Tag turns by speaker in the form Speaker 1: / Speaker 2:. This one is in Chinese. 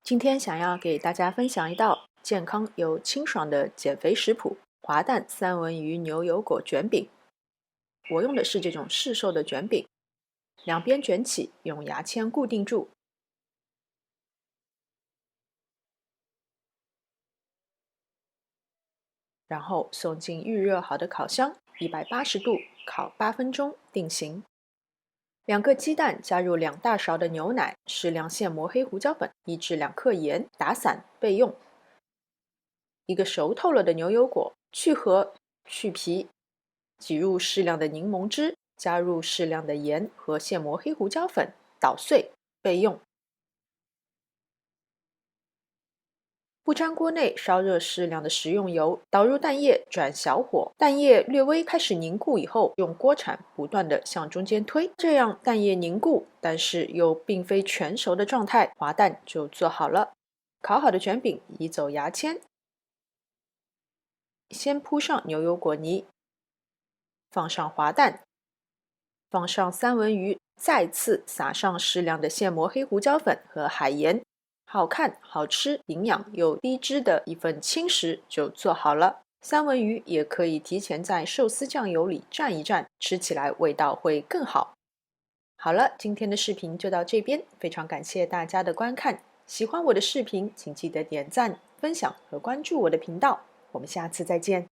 Speaker 1: 今天想要给大家分享一道健康又清爽的减肥食谱——滑蛋三文鱼牛油果卷饼。我用的是这种市售的卷饼，两边卷起，用牙签固定住，然后送进预热好的烤箱，180度烤8分钟定型。2个鸡蛋，加入2大勺的牛奶，适量现磨黑胡椒粉，1至2克盐，打散备用。一个熟透了的牛油果，去核去皮，挤入适量的柠檬汁，加入适量的盐和现磨黑胡椒粉，捣碎备用。不粘锅内烧热适量的食用油，倒入蛋液，转小火，蛋液略微开始凝固以后，用锅铲不断地向中间推，这样蛋液凝固，但是又并非全熟的状态，滑蛋就做好了。烤好的卷饼移走牙签，先铺上牛油果泥，放上滑蛋，放上三文鱼，再次撒上适量的现磨黑胡椒粉和海盐，好看、好吃、营养又低脂的一份轻食就做好了。三文鱼也可以提前在寿司酱油里蘸一蘸，吃起来味道会更好。好了，今天的视频就到这边，非常感谢大家的观看。喜欢我的视频，请记得点赞、分享和关注我的频道。我们下次再见。